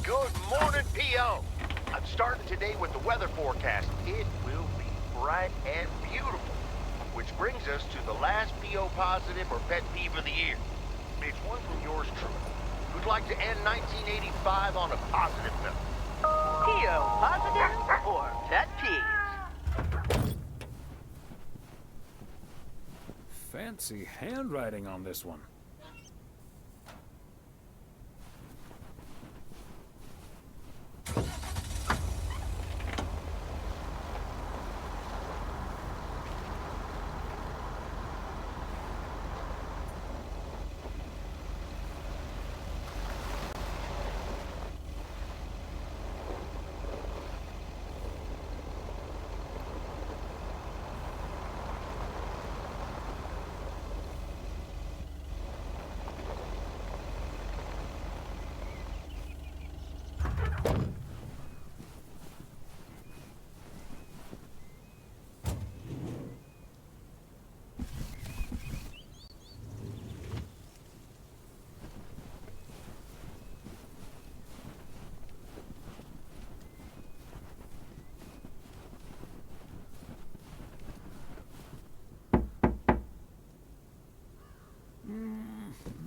Good morning, PO. I'm starting today with the weather forecast. It will be bright and beautiful. Which brings us to the last PO positive or pet peeve of the year. It's one from yours truly. Who'd like to end 1985 on a positive note? PO positive or pet peeves? Fancy handwriting on this one.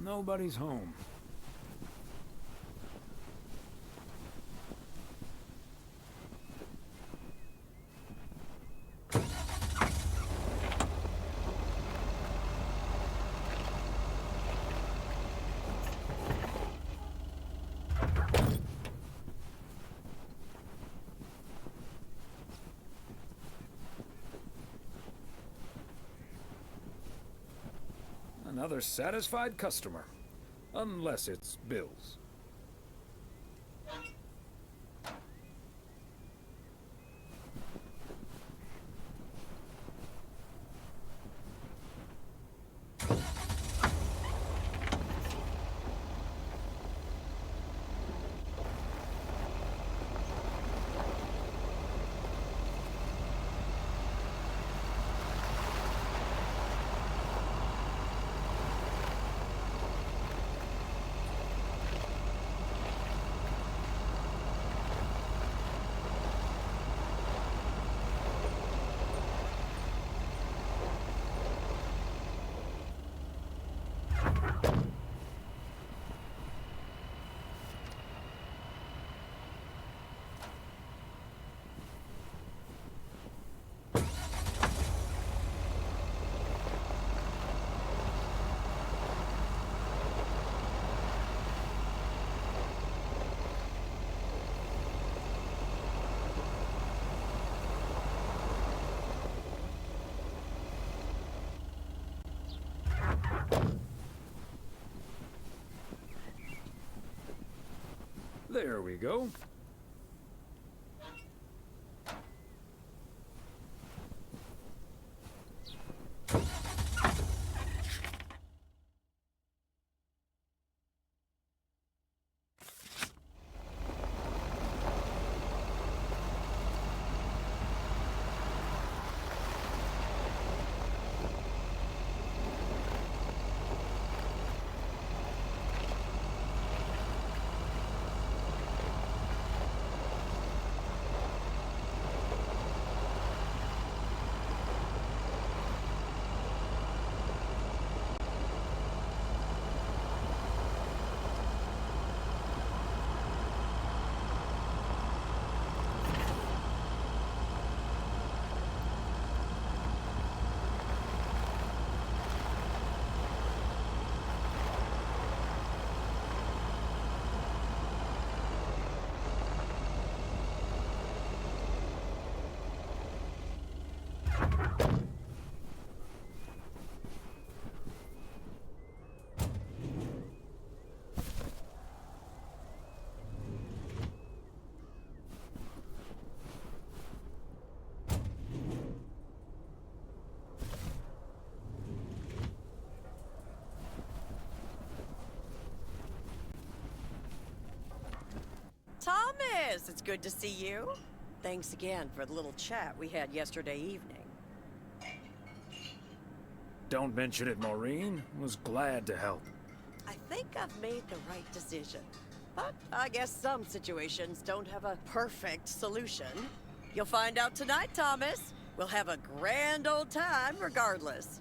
Nobody's home. Another satisfied customer. Unless it's bills. There we go. Thomas, it's good to see you. Thanks again for the little chat we had yesterday evening. Don't mention it, Maureen. Was glad to help. I think I've made the right decision. But I guess some situations don't have a perfect solution. You'll find out tonight, Thomas. We'll have a grand old time regardless.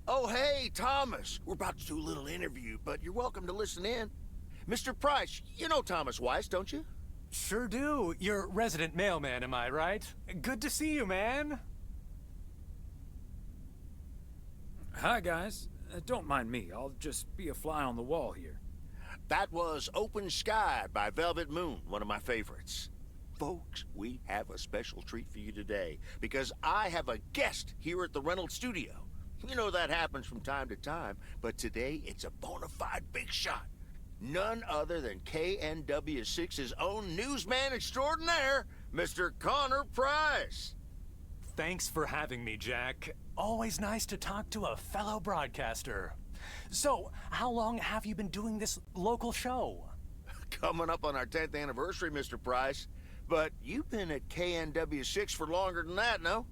Oh, hey, Thomas. We're about to do a little interview, but you're welcome to listen in. Mr. Price, you know Thomas Weiss, don't you? Sure do. You're resident mailman, am I right? Good to see you, man. Hi, guys. Don't mind me. I'll just be a fly on the wall here. That was Open Sky by Velvet Moon, one of my favorites. Folks, we have a special treat for you today, because I have a guest here at the Reynolds studio. You know that happens from time to time, but today it's a bona fide big shot. None other than KNW6's own newsman extraordinaire, Mr. Connor Price. Thanks for having me, Jack. Always nice to talk to a fellow broadcaster. So, how long have you been doing this local show? Coming up on our 10th anniversary, Mr. Price. But you've been at KNW6 for longer than that, no?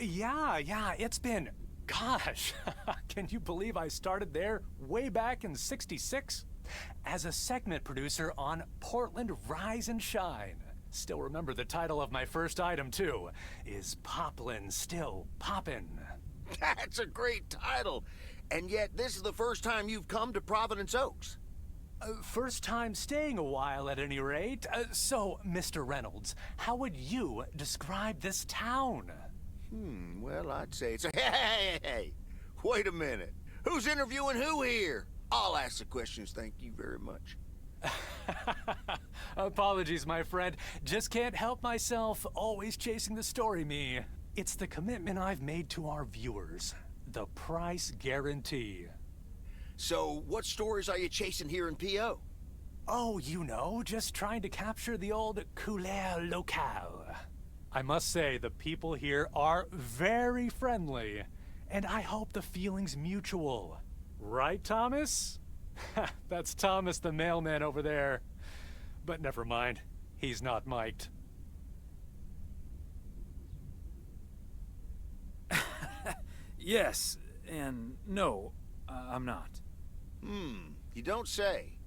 Yeah, it's been... Gosh, can you believe I started there way back in '66? As a segment producer on Portland Rise and Shine. Still remember the title of my first item, too. Is Poplin Still Poppin'? That's a great title. And yet, this is the first time you've come to Providence Oaks. First time staying a while, at any rate. So, Mr. Reynolds, how would you describe this town? Well, I'd say it's a... Hey! Wait a minute. Who's interviewing who here? I'll ask the questions, thank you very much. Apologies, my friend. Just can't help myself. Always chasing the story, me. It's the commitment I've made to our viewers. The price guarantee. So, what stories are you chasing here in PO? Oh, you know, just trying to capture the old couleur locale. I must say, the people here are very friendly, and I hope the feeling's mutual. Right, Thomas? That's Thomas the mailman over there. But never mind, he's not mic'd. Yes, and no, I'm not. You don't say.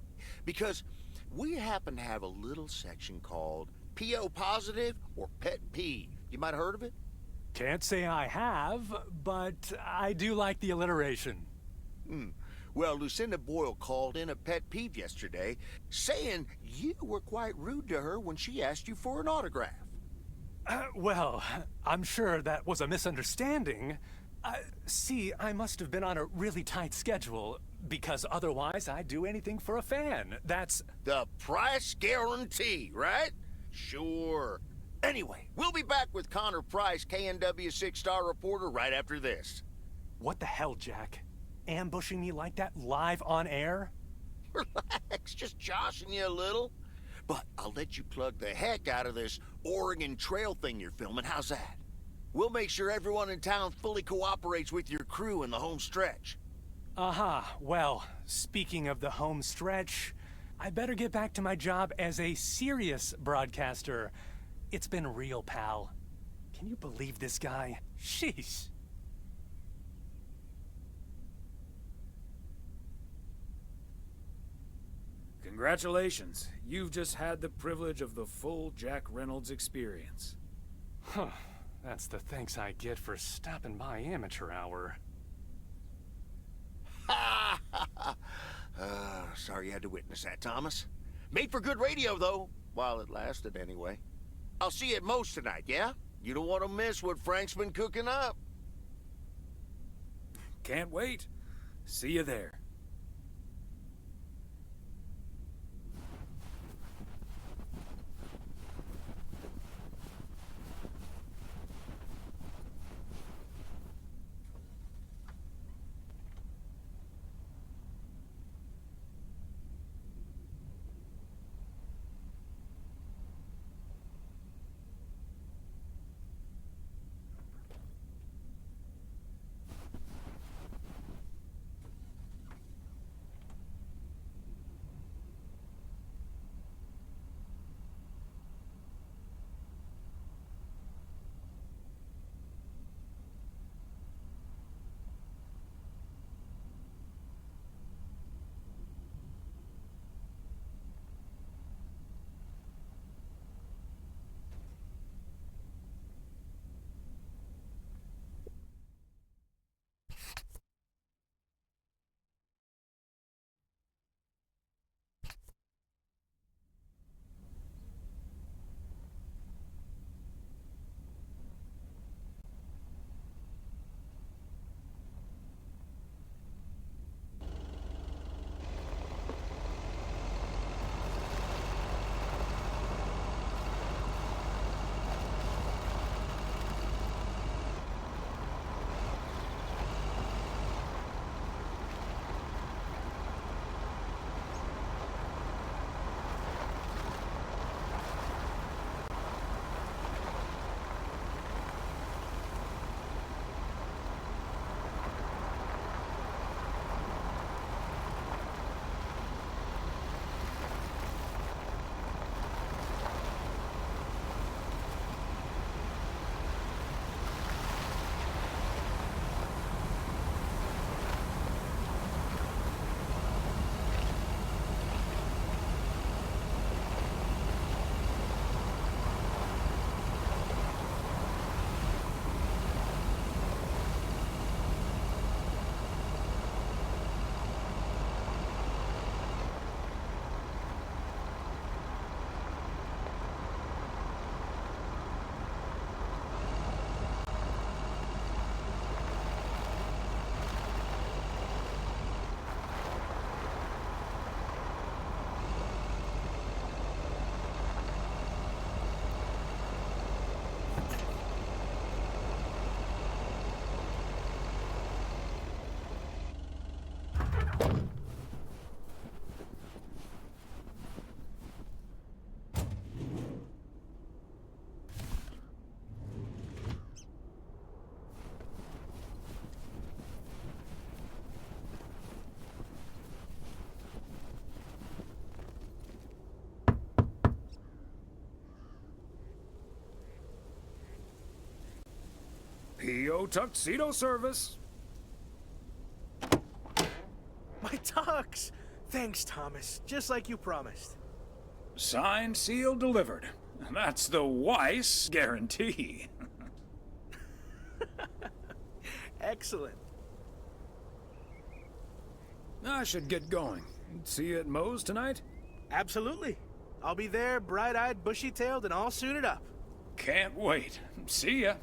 Because we happen to have a little section called PO Positive or Pet Peeve. You might have heard of it? Can't say I have, but I do like the alliteration. Well, Lucinda Boyle called in a pet peeve yesterday, saying you were quite rude to her when she asked you for an autograph. Well, I'm sure that was a misunderstanding. See, I must have been on a really tight schedule, because otherwise I'd do anything for a fan. That's... The price guarantee, right? Sure. Anyway, we'll be back with Connor Price, KNW 6-star reporter, right after this. What the hell, Jack? Ambushing me like that live on air? Relax, just joshing you a little. But I'll let you plug the heck out of this Oregon Trail thing you're filming. How's that? We'll make sure everyone in town fully cooperates with your crew in the home stretch. Well, speaking of the home stretch, I better get back to my job as a serious broadcaster. It's been real, pal. Can you believe this guy? Sheesh. Congratulations. You've just had the privilege of the full Jack Reynolds experience. That's the thanks I get for stopping by amateur hour. Ha! Sorry you had to witness that, Thomas. Made for good radio, though, while it lasted anyway. I'll see you at Moe's tonight, yeah? You don't want to miss what Frank's been cooking up. Can't wait. See you there. PO Tuxedo Service. My tux! Thanks, Thomas. Just like you promised. Signed, sealed, delivered. That's the Weiss guarantee. Excellent. I should get going. See you at Moe's tonight? Absolutely. I'll be there, bright-eyed, bushy-tailed, and all suited up. Can't wait. See ya.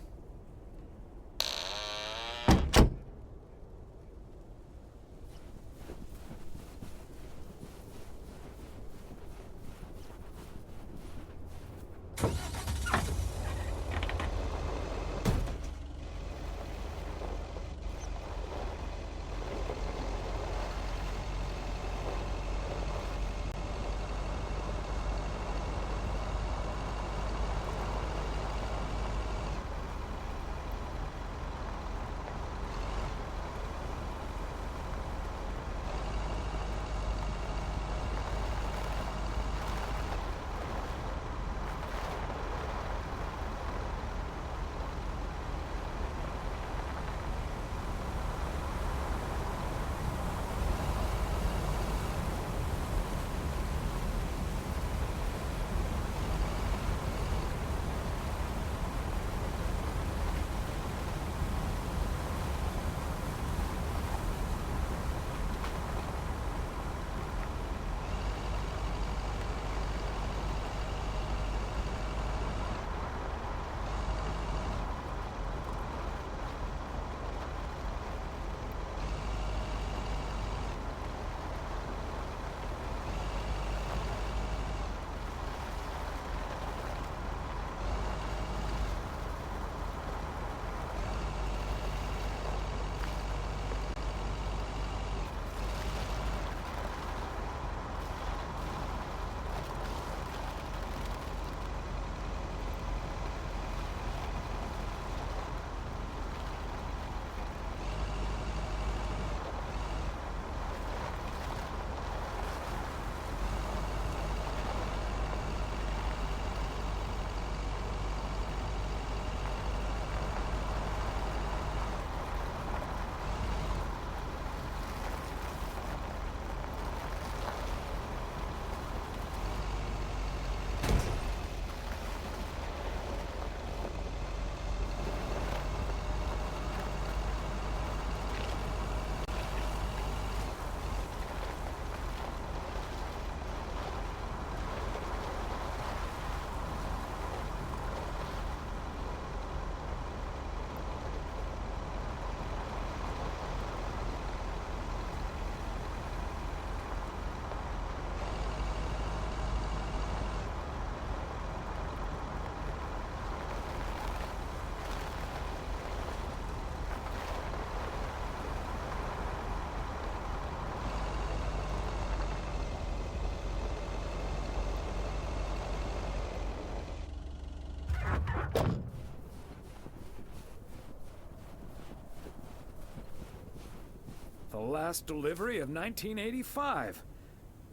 last delivery of 1985.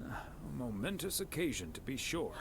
A momentous occasion, to be sure.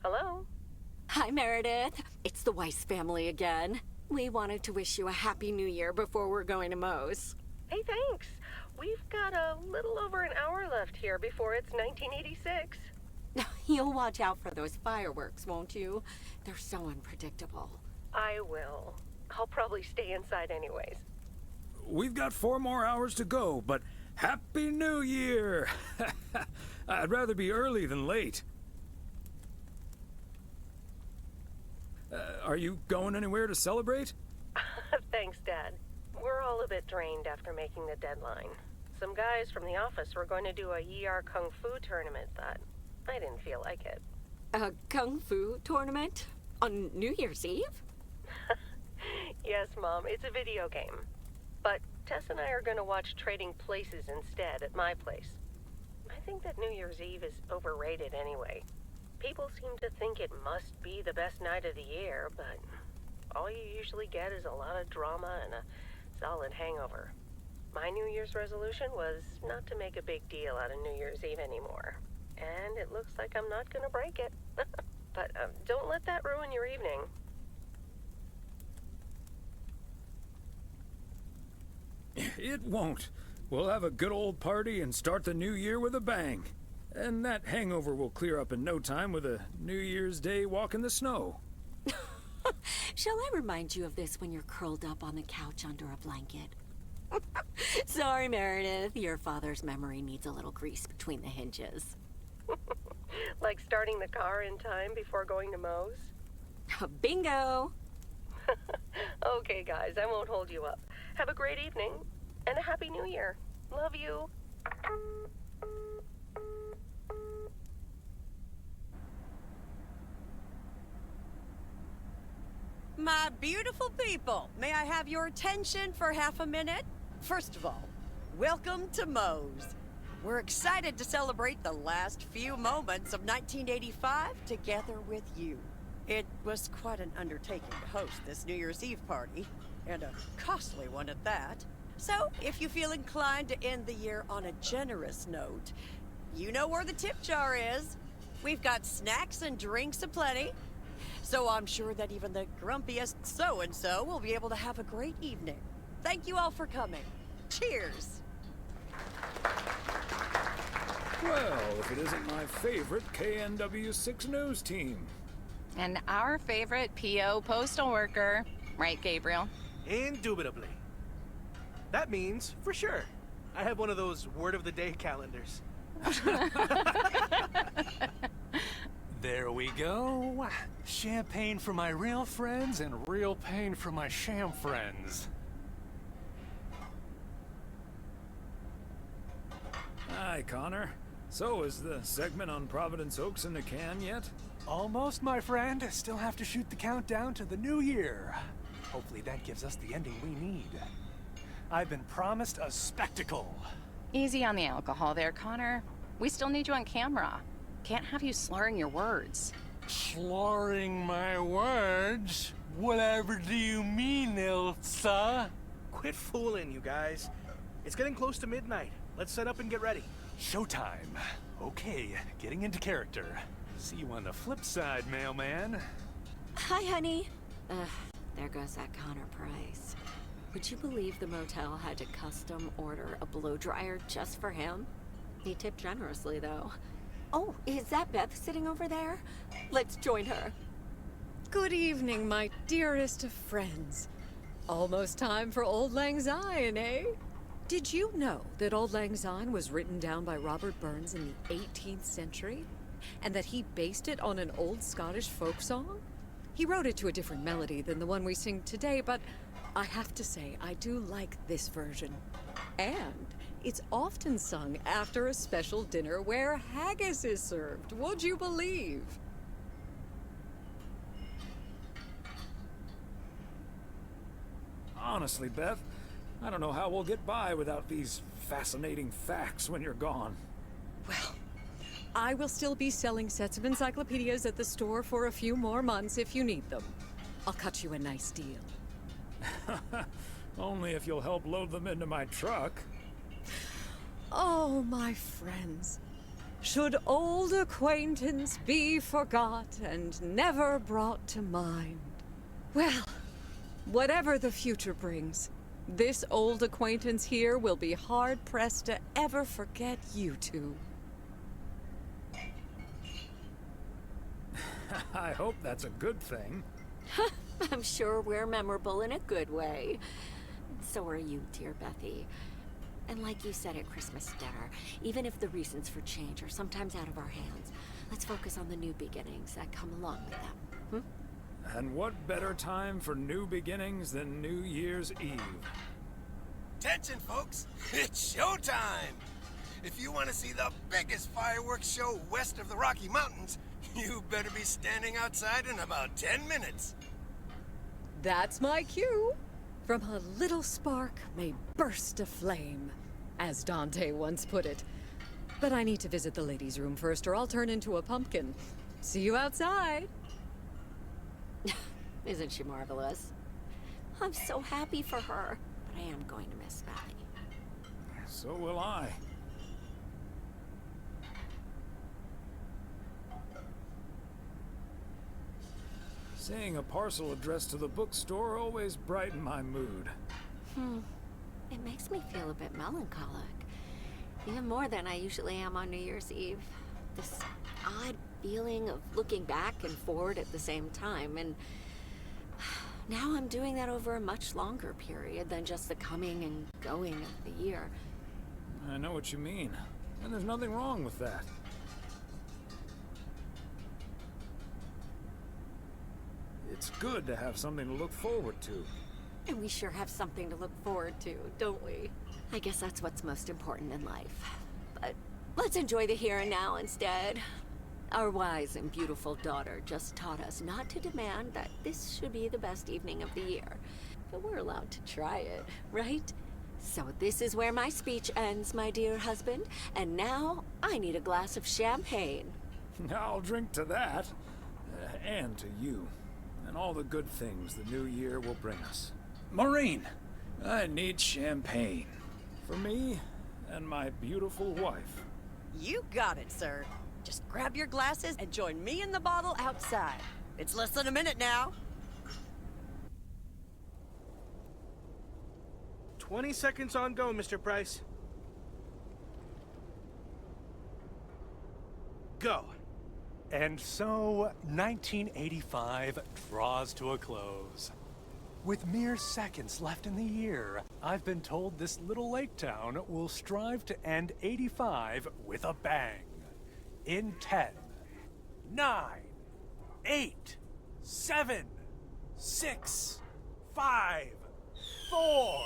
Hello? Hi, Meredith. It's the Weiss family again. We wanted to wish you a happy new year before we're going to Moe's. Hey, thanks. We've got a little over an hour left here before it's 1986. You'll watch out for those fireworks, won't you? They're so unpredictable. I will. I'll probably stay inside anyways. We've got 4 more hours to go, but Happy New Year! I'd rather be early than late. Are you going anywhere to celebrate? Thanks, Dad. We're all a bit drained after making the deadline. Some guys from the office were going to do a ER Kung Fu tournament, but I didn't feel like it. A Kung Fu tournament? On New Year's Eve? Yes, Mom, it's a video game. But Tess and I are going to watch Trading Places instead at my place. I think that New Year's Eve is overrated anyway. People seem to think it must be the best night of the year, but all you usually get is a lot of drama and a solid hangover. My New Year's resolution was not to make a big deal out of New Year's Eve anymore. And it looks like I'm not going to break it. But don't let that ruin your evening. It won't. We'll have a good old party and start the new year with a bang. And that hangover will clear up in no time with a New Year's Day walk in the snow. Shall I remind you of this when you're curled up on the couch under a blanket? Sorry, Meredith. Your father's memory needs a little grease between the hinges. Like starting the car in time before going to Moe's? Bingo! Okay, guys, I won't hold you up. Have a great evening, and a Happy New Year. Love you. My beautiful people, may I have your attention for half a minute? First of all, welcome to Moe's. We're excited to celebrate the last few moments of 1985 together with you. It was quite an undertaking to host this New Year's Eve party, and a costly one at that. So, if you feel inclined to end the year on a generous note, you know where the tip jar is. We've got snacks and drinks aplenty, so I'm sure that even the grumpiest so-and-so will be able to have a great evening. Thank you all for coming. Cheers! Well, if it isn't my favorite KNW6 news team. And our favorite PO postal worker. Right, Gabriel? Indubitably. That means, for sure, I have one of those word of the day calendars. There we go. Champagne for my real friends and real pain for my sham friends. Hi, Connor. So, is the segment on Providence Oaks in the can yet? Almost, my friend. Still have to shoot the countdown to the new year. Hopefully that gives us the ending we need. I've been promised a spectacle. Easy on the alcohol there, Connor. We still need you on camera. Can't have you slurring your words. Slurring my words? Whatever do you mean, Ilsa? Quit fooling, you guys. It's getting close to midnight. Let's set up and get ready. Showtime. Okay, getting into character. See you on the flip side, mailman. Hi, honey. There goes that Connor Price. Would you believe the motel had to custom order a blow dryer just for him? He tipped generously, though. Oh, is that Beth sitting over there? Let's join her. Good evening, my dearest of friends. Almost time for Auld Lang Syne, eh? Did you know that Auld Lang Syne was written down by Robert Burns in the 18th century? And that he based it on an old Scottish folk song? He wrote it to a different melody than the one we sing today, but I have to say, I do like this version. And it's often sung after a special dinner where haggis is served, would you believe? Honestly, Beth, I don't know how we'll get by without these fascinating facts when you're gone. Well, I will still be selling sets of encyclopedias at the store for a few more months if you need them. I'll cut you a nice deal. Only if you'll help load them into my truck. Oh, my friends, should old acquaintance be forgot and never brought to mind? Well, whatever the future brings, this old acquaintance here will be hard-pressed to ever forget you two. I hope that's a good thing. I'm sure we're memorable in a good way. So are you, dear Bethy. And like you said at Christmas dinner, even if the reasons for change are sometimes out of our hands, let's focus on the new beginnings that come along with them. And what better time for new beginnings than New Year's Eve? Attention, folks! It's showtime! If you want to see the biggest fireworks show west of the Rocky Mountains, you better be standing outside in about 10 minutes. That's my cue. From a little spark may burst a flame, as Dante once put it. But I need to visit the ladies' room first, or I'll turn into a pumpkin. See you outside. Isn't she marvelous? I'm so happy for her, but I am going to miss Bethy. So will I. Seeing a parcel addressed to the bookstore always brightened my mood. It makes me feel a bit melancholic. Even more than I usually am on New Year's Eve. This odd feeling of looking back and forward at the same time, and now I'm doing that over a much longer period than just the coming and going of the year. I know what you mean, and there's nothing wrong with that. It's good to have something to look forward to. And we sure have something to look forward to, don't we? I guess that's what's most important in life. But let's enjoy the here and now instead. Our wise and beautiful daughter just taught us not to demand that this should be the best evening of the year. But we're allowed to try it, right? So this is where my speech ends, my dear husband. And now I need a glass of champagne. I'll drink to that, and to you, and all the good things the new year will bring us. Maureen, I need champagne. For me and my beautiful wife. You got it, sir. Just grab your glasses and join me in the bottle outside. It's less than a minute now. 20 seconds on go, Mr. Price. Go. And so, 1985 draws to a close. With mere seconds left in the year, I've been told this little lake town will strive to end 85 with a bang. In 10, 9, 8, 7, 6, 5, 4.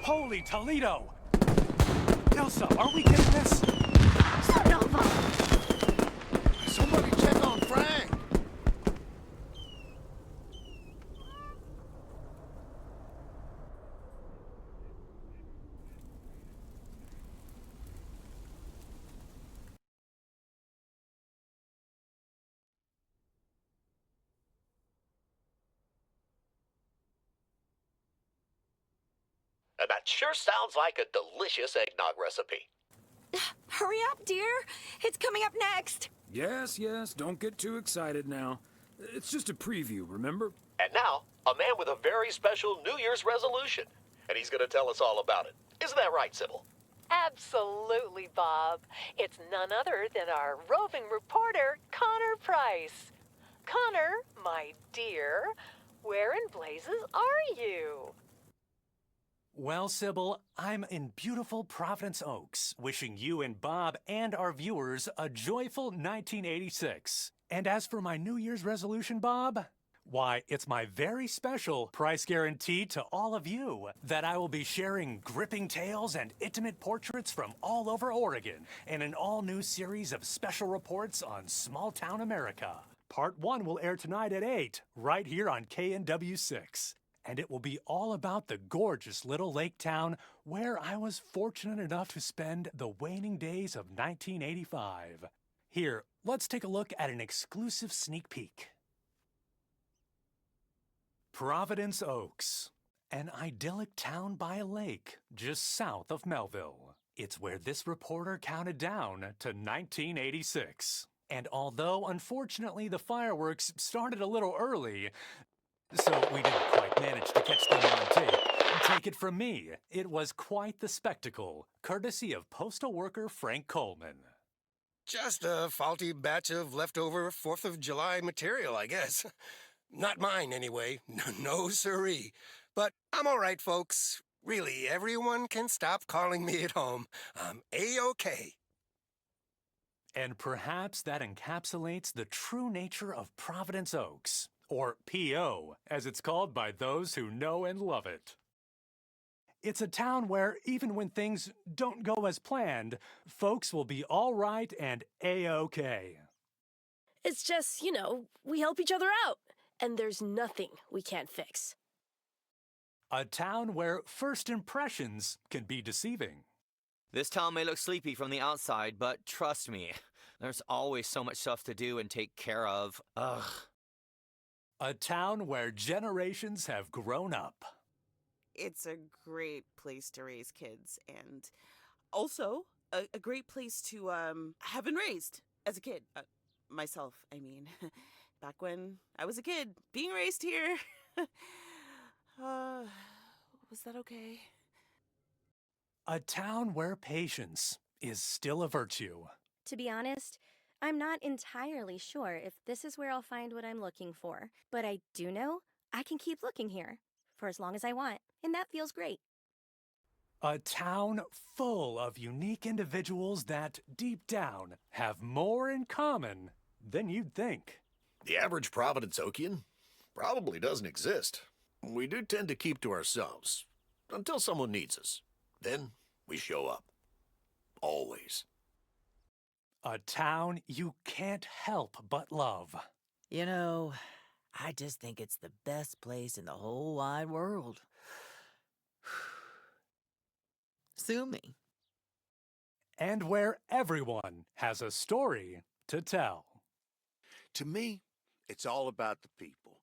Holy Toledo! Elsa, are we getting this? Somebody check on Frank! That sure sounds like a delicious eggnog recipe. Hurry up, dear. It's coming up next. Yes, don't get too excited now. It's just a preview, remember? And now, a man with a very special New Year's resolution. And he's going to tell us all about it. Isn't that right, Sybil? Absolutely, Bob. It's none other than our roving reporter, Connor Price. Connor, my dear, where in blazes are you? Well, Sybil, I'm in beautiful Providence Oaks, wishing you and Bob and our viewers a joyful 1986. And as for my New Year's resolution, Bob, why, it's my very special price guarantee to all of you that I will be sharing gripping tales and intimate portraits from all over Oregon in an all-new series of special reports on small-town America. Part 1 will air tonight at 8, right here on KNW6. And it will be all about the gorgeous little lake town where I was fortunate enough to spend the waning days of 1985. Here, let's take a look at an exclusive sneak peek. Providence Oaks, an idyllic town by a lake just south of Melville. It's where this reporter counted down to 1986. And although, unfortunately, the fireworks started a little early, so we didn't quite manage to catch them on tape. Take it from me, it was quite the spectacle, courtesy of postal worker Frank Coleman. Just a faulty batch of leftover 4th of July material, I guess. Not mine, anyway. No siree. But I'm all right, folks. Really, everyone can stop calling me at home. I'm A-OK. And perhaps that encapsulates the true nature of Providence Oaks, or P.O., as it's called by those who know and love it. It's a town where, even when things don't go as planned, folks will be all right and A-OK. It's just, we help each other out, and there's nothing we can't fix. A town where first impressions can be deceiving. This town may look sleepy from the outside, but trust me, there's always so much stuff to do and take care of. Ugh. A town where generations have grown up. It's a great place to raise kids, and also a great place to have been raised as a kid. Myself, I mean. Back when I was a kid, being raised here. Was that okay? A town where patience is still a virtue. To be honest, I'm not entirely sure if this is where I'll find what I'm looking for, but I do know I can keep looking here for as long as I want, and that feels great. A town full of unique individuals that, deep down, have more in common than you'd think. The average Providence Okian probably doesn't exist. We do tend to keep to ourselves until someone needs us. Then we show up. Always. A town you can't help but love. I just think it's the best place in the whole wide world. Sue me. And where everyone has a story to tell. To me, it's all about the people.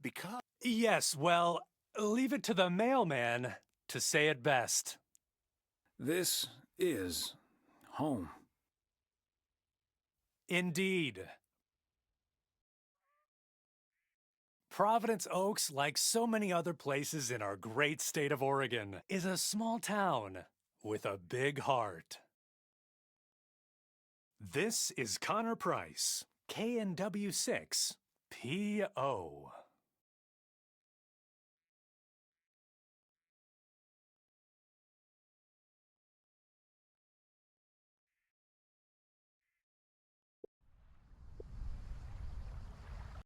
Because... Yes, well, leave it to the mailman to say it best. This is home. Indeed. Providence Oaks, like so many other places in our great state of Oregon, is a small town with a big heart. This is Connor Price, KNW6, P.O.